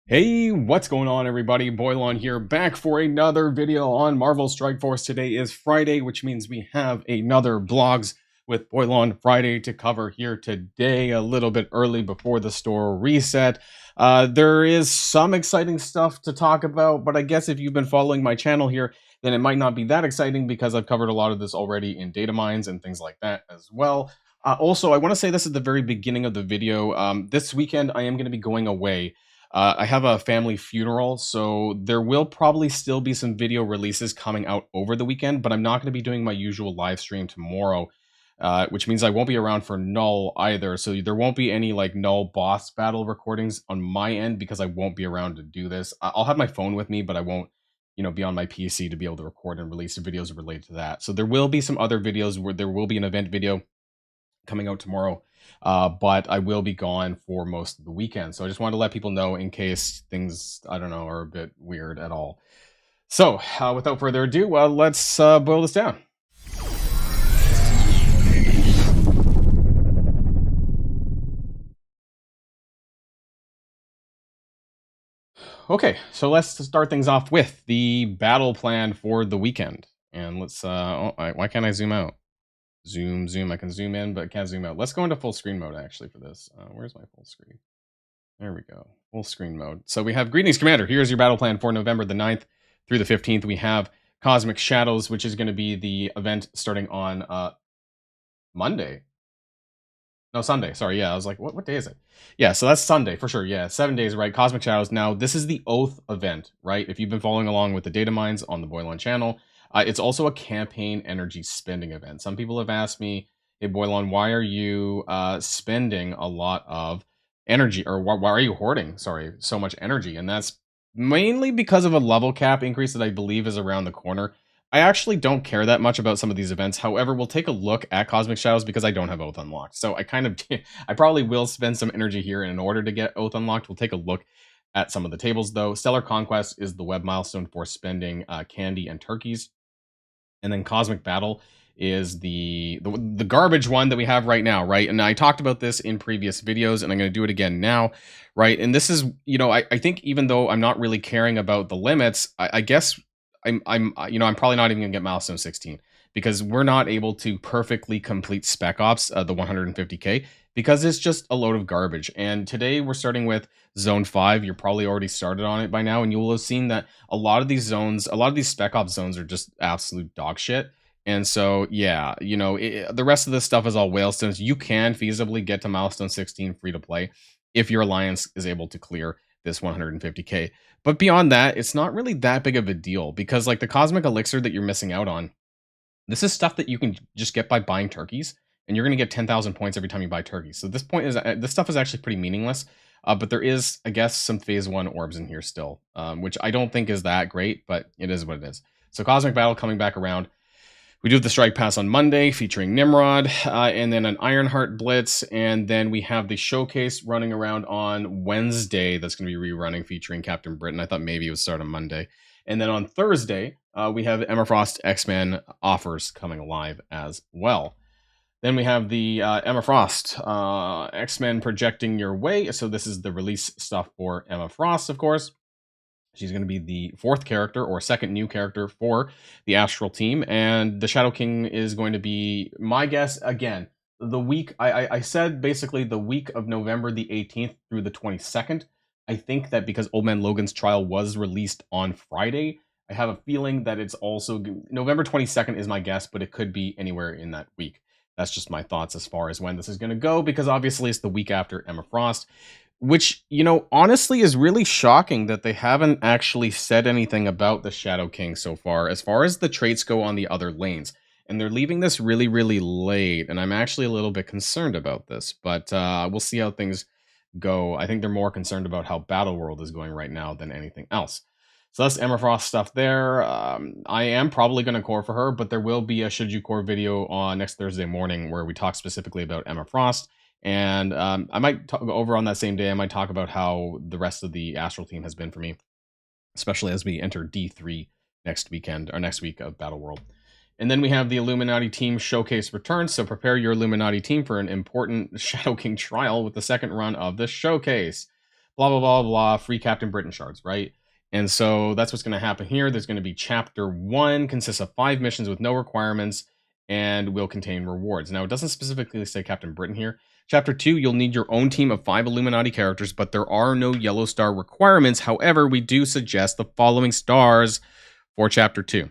Hey, what's going on, everybody? Boilon here, back for another video on Marvel Strike Force. Today is Friday, which means we have another Blogs with Boilon Friday to cover here today, a little bit early before the store reset. There is some exciting stuff to talk about, but I guess if you've been following my channel here, then it might not be that exciting because I've covered a lot of this already in data mines and things like that as well. Also, I want to say this at the very beginning of the video. This weekend, I am going to be going away. I have a family funeral, so there will probably still be some video releases coming out over the weekend, but I'm not going to be doing my usual live stream tomorrow, which means I won't be around for Null either. So there won't be any like Null boss battle recordings on my end because I won't be around to do this. I'll have my phone with me, but I won't, be on my PC to be able to record and release the videos related to that. So there will be some other videos where there will be an event video coming out tomorrow, but I will be gone for most of the weekend. So I just wanted to let people know in case things, I don't know, are a bit weird at all. So without further ado, let's boil this down. Okay, so let's start things off with the battle plan for the weekend. And let's, why can't I zoom out? Zoom, I can zoom in, but can't zoom out. Let's go into full screen mode, actually, for this. Where's my full screen? There we go, full screen mode. So we have Greetings, Commander. Here's your battle plan for November the 9th through the 15th. We have Cosmic Shadows, which is going to be the event starting on Monday. No, Sunday. Sorry, yeah, I was like, what day is it? Yeah, so that's Sunday for sure. Yeah, 7 days, right? Cosmic Shadows. Now, this is the Oath event, right? If you've been following along with the data mines on the Boilon channel, it's also a campaign energy spending event. Some people have asked me, hey, Boilon, why are you spending a lot of energy, or why are you hoarding, so much energy? And that's mainly because of a level cap increase that I believe is around the corner. I actually don't care that much about some of these events. However, we'll take a look at Cosmic Shadows because I don't have Oath unlocked. So I I probably will spend some energy here in order to get Oath unlocked. We'll take a look at some of the tables, though. Stellar Conquest is the web milestone for spending candy and turkeys. And then Cosmic Battle is the garbage one that we have right now, right? And I talked about this in previous videos, and I'm going to do it again now, right? And this is, I think even though I'm not really caring about the limits, I guess I'm probably not even gonna get milestone 16 because we're not able to perfectly complete Spec Ops, the 150k, because it's just a load of garbage. And today we're starting with Zone 5. You're probably already started on it by now, and you will have seen that a lot of these Spec Ops zones are just absolute dog shit. And so, yeah, the rest of this stuff is all whalestones. You can feasibly get to milestone 16 free to play if your alliance is able to clear this 150k. But beyond that, it's not really that big of a deal because like the Cosmic Elixir that you're missing out on, this is stuff that you can just get by buying turkeys, and you're going to get 10,000 points every time you buy turkeys. So this stuff is actually pretty meaningless. But there is, I guess, some phase 1 orbs in here still, which I don't think is that great, but it is what it is. So Cosmic Battle coming back around. We do the Strike Pass on Monday featuring Nimrod, and then an Ironheart Blitz, and then we have the Showcase running around on Wednesday that's going to be rerunning featuring Captain Britain. I thought maybe it would start on Monday. And then on Thursday, we have Emma Frost X-Men offers coming live as well. Then we have the Emma Frost X-Men Projecting Your Way. So this is the release stuff for Emma Frost, of course. She's going to be the 4th character or 2nd new character for the Astral team. And the Shadow King is going to be, my guess, again, the week, I said basically the week of November the 18th through the 22nd. I think that because Old Man Logan's trial was released on Friday, I have a feeling that it's also, November 22nd is my guess, but it could be anywhere in that week. That's just my thoughts as far as when this is going to go, because obviously it's the week after Emma Frost. Which, honestly is really shocking that they haven't actually said anything about the Shadow King so far as the traits go on the other lanes. And they're leaving this really, really late, and I'm actually a little bit concerned about this. But we'll see how things go. I think they're more concerned about how Battle World is going right now than anything else. So that's Emma Frost stuff there. I am probably going to core for her, but there will be a Should You Core video on next Thursday morning where we talk specifically about Emma Frost. And I might talk over on that same day. I might talk about how the rest of the Astral team has been for me, especially as we enter D3 next weekend or next week of Battle World. And then we have the Illuminati Team Showcase return, so prepare your Illuminati team for an important Shadow King trial with the second run of the Showcase. blah, blah, blah, blah, free Captain Britain shards, right? And so that's what's going to happen here. There's going to be chapter 1 consists of 5 missions with no requirements and will contain rewards. Now, it doesn't specifically say Captain Britain here. Chapter 2, you'll need your own team of 5 Illuminati characters, but there are no yellow star requirements. However, we do suggest the following stars for Chapter 2.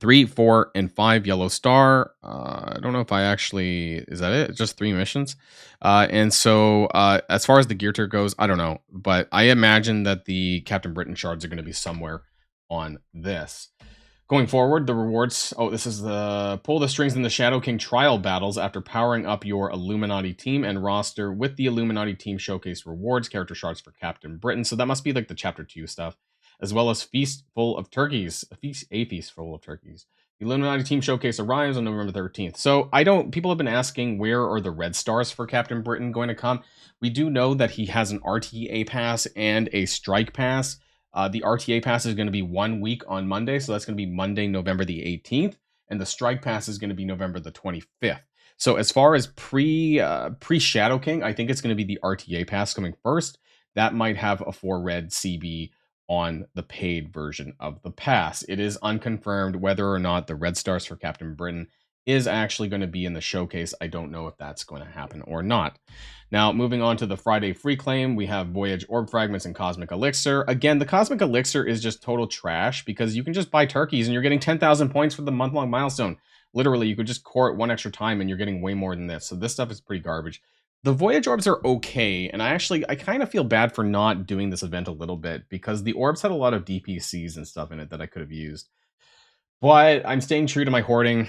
3, 4, and 5 yellow star. I don't know if I actually... Is that it? Just 3 missions? And so, as far as the gear tier goes, I don't know. But I imagine that the Captain Britain shards are going to be somewhere on this. Going forward, the rewards... Oh, this is the... Pull the strings in the Shadow King trial battles after powering up your Illuminati team and roster with the Illuminati Team Showcase rewards, character shards for Captain Britain. So that must be like the Chapter 2 stuff. As well as Feast Full of Turkeys. A feast full of turkeys. The Illuminati Team Showcase arrives on November 13th. So people have been asking where are the red stars for Captain Britain going to come. We do know that he has an RTA pass and a strike pass. The RTA pass is going to be 1 week on Monday. So that's going to be Monday, November the 18th. And the strike pass is going to be November the 25th. So as far as pre-Shadow King, I think it's going to be the RTA pass coming first. That might have a 4 red CB on the paid version of the pass. It is unconfirmed whether or not the red stars for Captain Britain is actually going to be in the showcase. I don't know if that's going to happen or not. Now, moving on to the Friday free claim, we have Voyage Orb Fragments and Cosmic Elixir. Again, the Cosmic Elixir is just total trash because you can just buy turkeys and you're getting 10,000 points for the month-long milestone. Literally, you could just core it 1 extra time and you're getting way more than this. So this stuff is pretty garbage. The Voyage Orbs are okay, and I kind of feel bad for not doing this event a little bit, because the Orbs had a lot of DPCs and stuff in it that I could have used. But I'm staying true to my hoarding.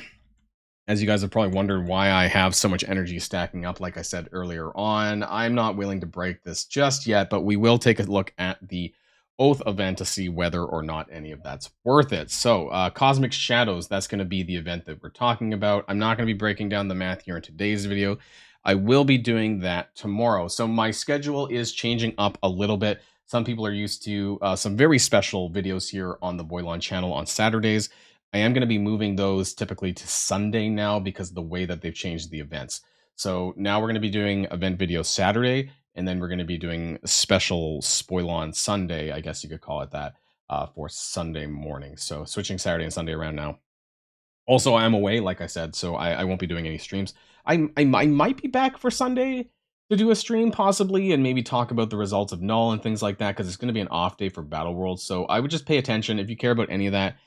As you guys have probably wondered why I have so much energy stacking up, like I said earlier on, I'm not willing to break this just yet, but we will take a look at the Oath event to see whether or not any of that's worth it. So, Cosmic Shadows, that's going to be the event that we're talking about. I'm not going to be breaking down the math here in today's video. I will be doing that tomorrow. So my schedule is changing up a little bit. Some people are used to some very special videos here on the Boilon channel on Saturdays. I am going to be moving those typically to Sunday now because of the way that they've changed the events. So now we're going to be doing event videos Saturday, and then we're going to be doing special Spoilon Sunday, I guess you could call it that, for Sunday morning. So switching Saturday and Sunday around now. Also, I'm away, like I said, so I won't be doing any streams. I might be back for Sunday to do a stream, possibly, and maybe talk about the results of Null and things like that, because it's going to be an off day for Battle World. So I would just pay attention. If you care about any of that,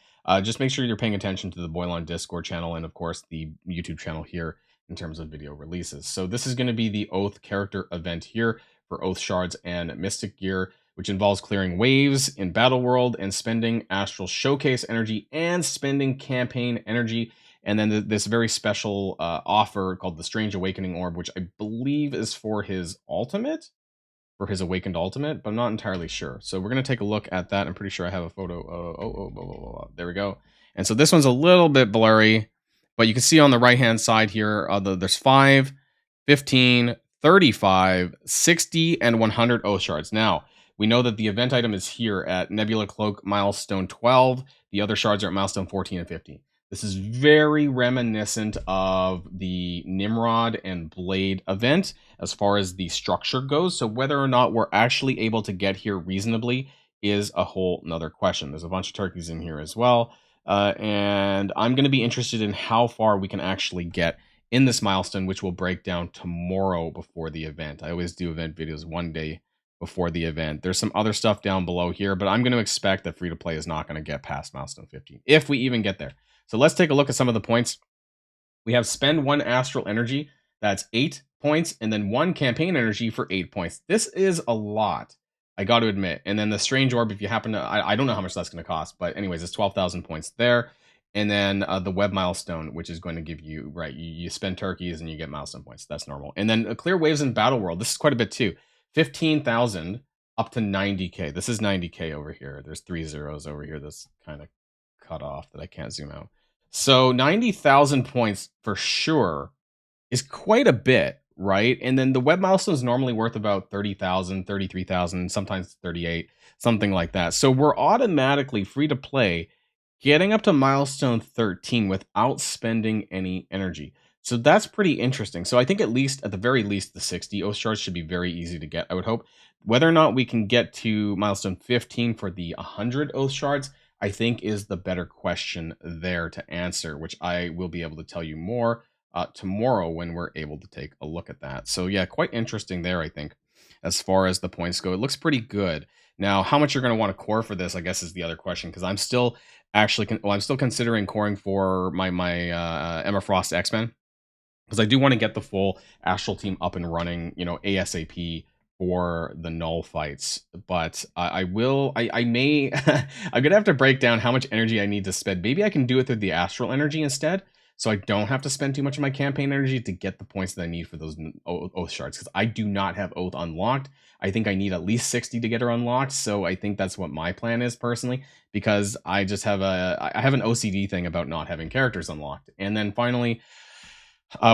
just make sure you're paying attention to the Boilon Discord channel and, of course, the YouTube channel here in terms of video releases. So this is going to be the Oath character event here for Oath Shards and Mystic Gear, which involves clearing waves in Battle World and spending Astral Showcase energy and spending campaign energy. And then this very special offer called the Strange Awakening Orb, which I believe is for his ultimate, for his awakened ultimate, but I'm not entirely sure. So we're going to take a look at that. I'm pretty sure I have a photo. There we go. And so this one's a little bit blurry, but you can see on the right-hand side here, there's 5, 15, 35, 60, and 100 Oath Shards. Now, we know that the event item is here at Nebula Cloak Milestone 12. The other shards are at Milestone 14 and 15. This is very reminiscent of the Nimrod and Blade event as far as the structure goes. So whether or not we're actually able to get here reasonably is a whole nother question. There's a bunch of turkeys in here as well. And I'm going to be interested in how far we can actually get in this milestone, which will break down tomorrow before the event. I always do event videos one day before the event. There's some other stuff down below here, but I'm going to expect that free-to-play is not going to get past milestone 15, if we even get there. So let's take a look at some of the points. We have spend 1 astral energy. That's 8 points. And then 1 campaign energy for 8 points. This is a lot, I got to admit. And then the Strange Orb, if you happen to... I don't know how much that's going to cost. But anyways, it's 12,000 points there. And then the Web Milestone, which is going to give you... Right, you spend turkeys and you get milestone points. That's normal. And then Clear Waves in Battle World. This is quite a bit too. 15,000 up to 90k. This is 90k over here. There's 3 zeros over here. That's kind of cut off that I can't zoom out. So 90,000 points for sure is quite a bit, right? And then the web milestone is normally worth about 30,000, 33,000, sometimes 38, something like that. So we're automatically free to play getting up to milestone 13 without spending any energy. So that's pretty interesting. So I think at the very least, the 60 Oath Shards should be very easy to get, I would hope. Whether or not we can get to milestone 15 for the 100 oath shards, I think is the better question there to answer, which I will be able to tell you more tomorrow when we're able to take a look at that. So yeah, quite interesting there, I think, as far as the points go. It looks pretty good. Now, how much you're going to want to core for this, I guess, is the other question, because I'm still actually, I'm still considering coring for my Emma Frost X-Men, because I do want to get the full Astral team up and running, ASAP for the null fights. But I will, I may, I'm gonna have to break down how much energy I need to spend. Maybe I can do it through the Astral energy instead, so I don't have to spend too much of my campaign energy to get the points that I need for those Oath shards, because I do not have Oath unlocked. I think I need at least 60 to get her unlocked, so I think that's what my plan is personally, because I just have I have an OCD thing about not having characters unlocked. And then finally,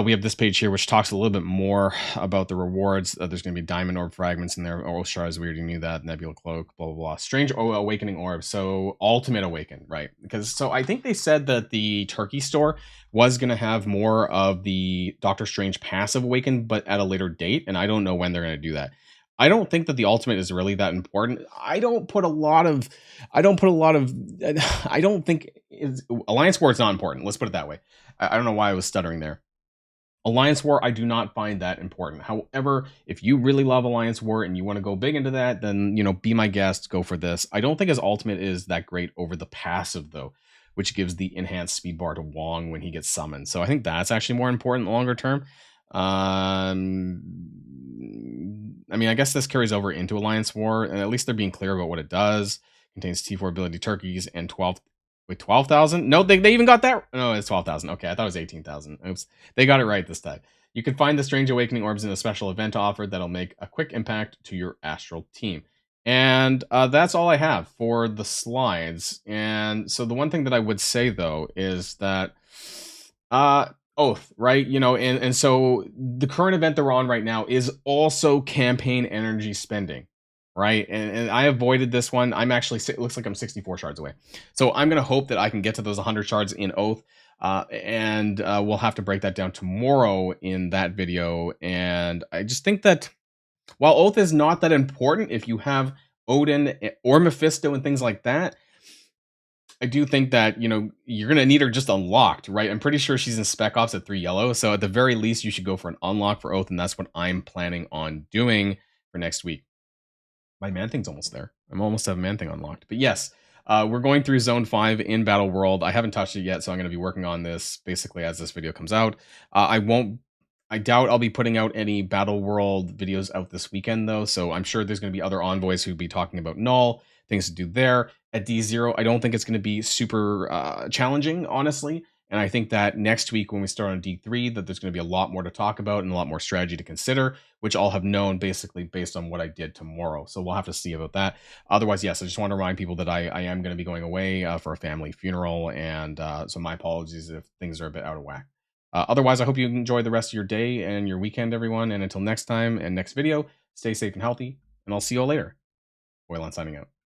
we have this page here, which talks a little bit more about the rewards. There's going to be diamond orb fragments in there. Oath shards, we already knew that. Nebula cloak, blah, blah, blah. Strange awakening orb. So ultimate awaken, right? Because so I think they said that the Turkey store was going to have more of the Doctor Strange passive awaken, but at a later date. And I don't know when they're going to do that. I don't think that the ultimate is really that important. I don't think Alliance War is not important. Let's put it that way. I don't know why I was stuttering there. Alliance War, I do not find that important. However, if you really love Alliance War and you want to go big into that, then, be my guest, go for this. I don't think his ultimate is that great over the passive, though, which gives the enhanced speed bar to Wong when he gets summoned. So I think that's actually more important longer term. I mean, I guess this carries over into Alliance War, and at least they're being clear about what it does. Contains T4 ability turkeys and 12,000? No, they even got that. No, it's 12,000. Okay, I thought it was 18,000. Oops. They got it right this time. You can find the Strange Awakening Orbs in a special event offer that'll make a quick impact to your Astral team. And that's all I have for the slides. And so the one thing that I would say, though, is that Oath, right? And so the current event that we're on right now is also campaign energy spending. Right, and I avoided this one. I'm actually, it looks like I'm 64 shards away, so I'm gonna hope that I can get to those 100 shards in Oath, and we'll have to break that down tomorrow in that video. And I just think that while Oath is not that important if you have Odin or Mephisto and things like that, I do think that you're gonna need her just unlocked, right? I'm pretty sure she's in Spec Ops at 3 yellow, so at the very least you should go for an unlock for Oath, and that's what I'm planning on doing for next week. My Man-Thing's almost there. I'm almost have Man-Thing unlocked. But yes, we're going through Zone 5 in Battle World. I haven't touched it yet, so I'm going to be working on this basically as this video comes out. I doubt I'll be putting out any Battle World videos out this weekend, though, so I'm sure there's going to be other envoys who'll be talking about Null, things to do there. At D0, I don't think it's going to be super challenging, honestly. And I think that next week when we start on D3, that there's going to be a lot more to talk about and a lot more strategy to consider, which I'll have known basically based on what I did tomorrow. So we'll have to see about that. Otherwise, yes, I just want to remind people that I am going to be going away for a family funeral. And so my apologies if things are a bit out of whack. Otherwise, I hope you enjoy the rest of your day and your weekend, everyone. And until next time and next video, stay safe and healthy. And I'll see you all later. Boilon signing out.